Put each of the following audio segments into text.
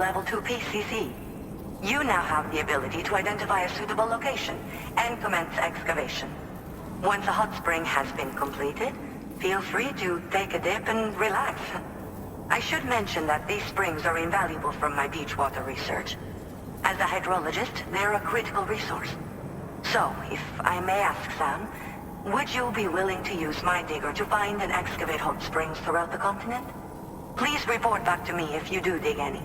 Level 2 PCC. You now have the ability to identify a suitable location and commence excavation. Once a hot spring has been completed, feel free to take a dip and relax. I should mention that these springs are invaluable from my beach water research. As a hydrologist, they're a critical resource. So, if I may ask, Sam, would you be willing to use my digger to find and excavate hot springs throughout the continent? Please report back to me if you do dig any.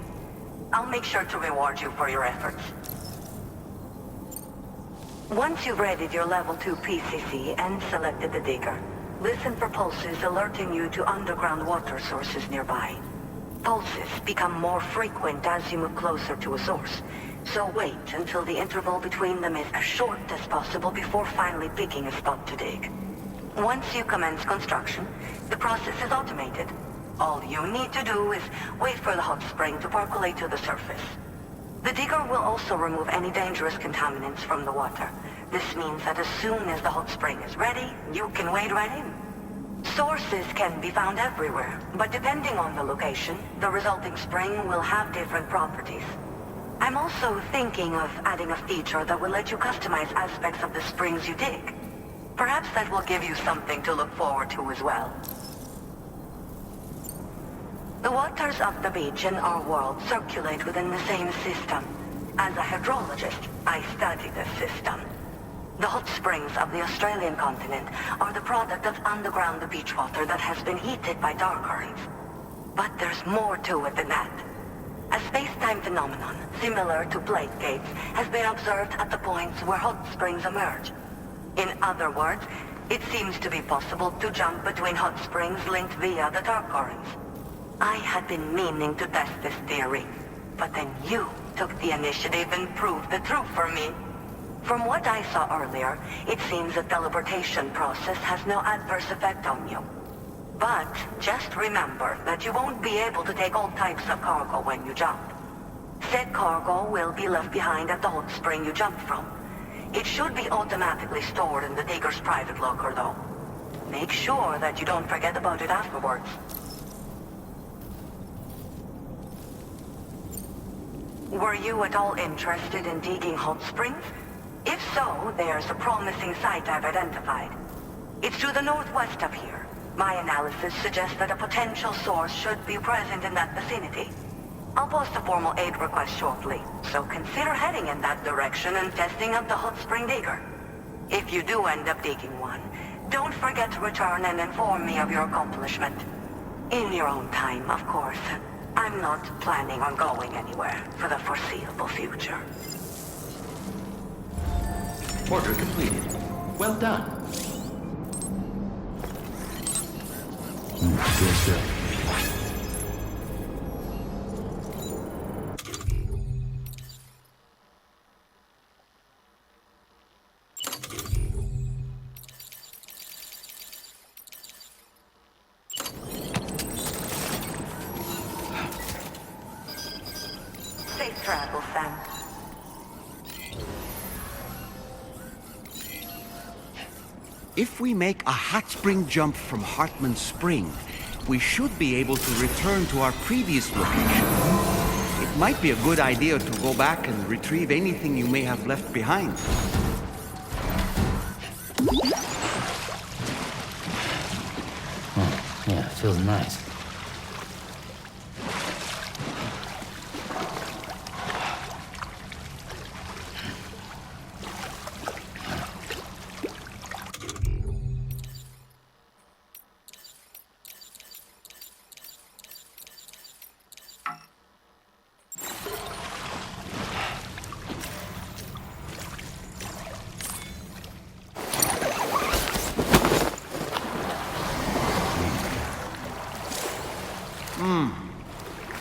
I'll make sure to reward you for your efforts. Once you've readied your level 2 PCC and selected the digger, listen for pulses alerting you to underground water sources nearby. Pulses become more frequent as you move closer to a source, so wait until the interval between them is as short as possible before finally picking a spot to dig. Once you commence construction, the process is automated. All you need to do is wait for the hot spring to percolate to the surface. The digger will also remove any dangerous contaminants from the water. This means that as soon as the hot spring is ready, you can wade right in. Sources can be found everywhere, but depending on the location, the resulting spring will have different properties. I'm also thinking of adding a feature that will let you customize aspects of the springs you dig. Perhaps that will give you something to look forward to as well. The waters of the beach in our world circulate within the same system. As a hydrologist, I study this system. The hot springs of the Australian continent are the product of underground beach water that has been heated by dark currents. But there's more to it than that. A space-time phenomenon, similar to plate gates, has been observed at the points where hot springs emerge. In other words, it seems to be possible to jump between hot springs linked via the dark currents. I had been meaning to test this theory, but then you took the initiative and proved the truth for me. From what I saw earlier, it seems the teleportation process has no adverse effect on you. But just remember that you won't be able to take all types of cargo when you jump. Said cargo will be left behind at the hot spring you jumped from. It should be automatically stored in the digger's private locker, though. Make sure that you don't forget about it afterwards. Were you at all interested in digging hot springs? If so, there's a promising site I've identified. It's to the northwest of here. My analysis suggests that a potential source should be present in that vicinity. I'll post a formal aid request shortly, so consider heading in that direction and testing out the hot spring digger. If you do end up digging one, don't forget to return and inform me of your accomplishment. In your own time, of course. I'm not planning on going anywhere for the foreseeable future. Order completed. Well done. Yes, sir. Safe travel, Sam. If we make a hot spring jump from Hartman Spring, we should be able to return to our previous location. It might be a good idea to go back and retrieve anything you may have left behind. Oh, yeah, it feels nice.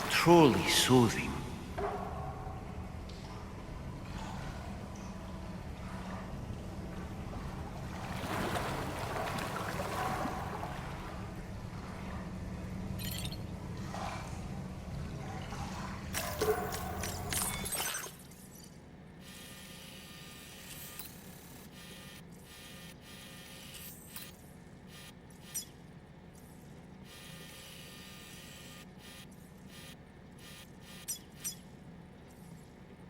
Truly soothing.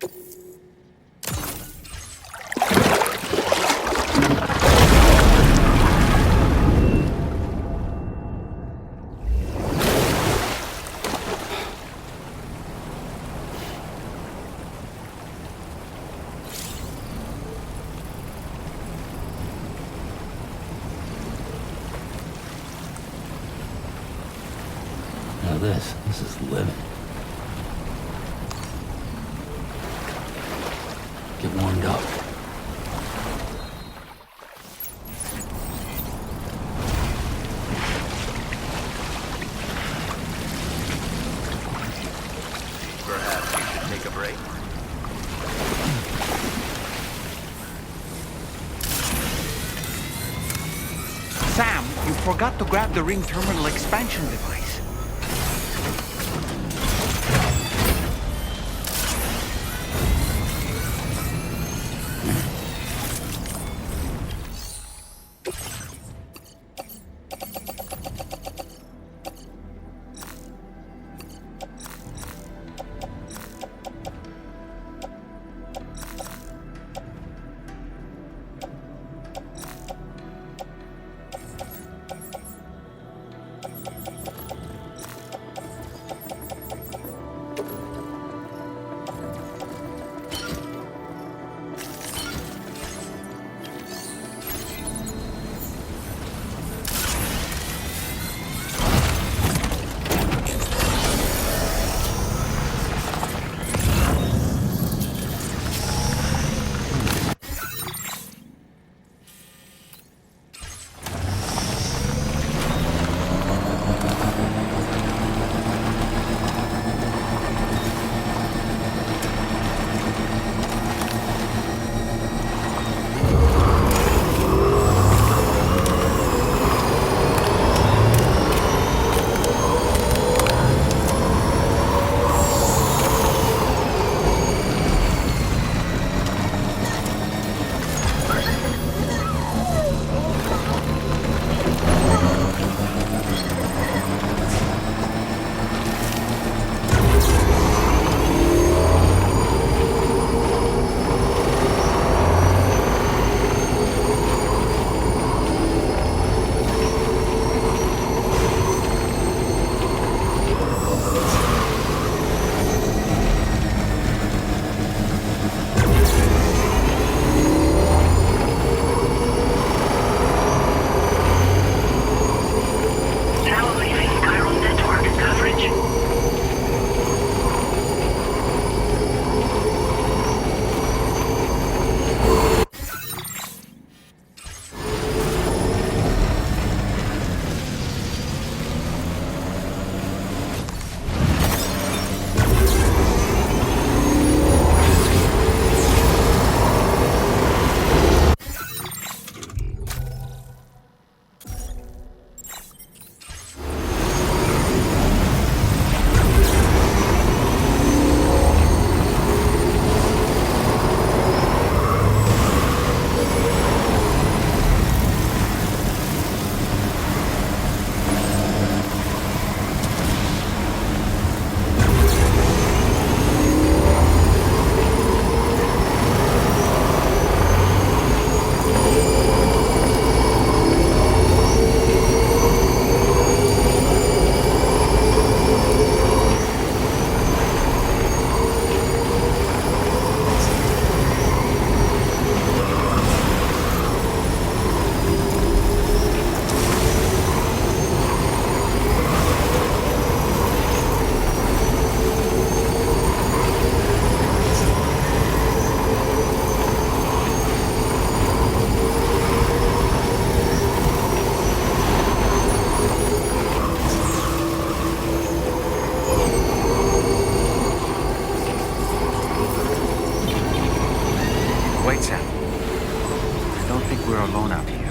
Now this is living. Get warmed up. Perhaps we should take a break. Sam, you forgot to grab the ring terminal expansion device. Wait, Sam. I don't think we're alone out here.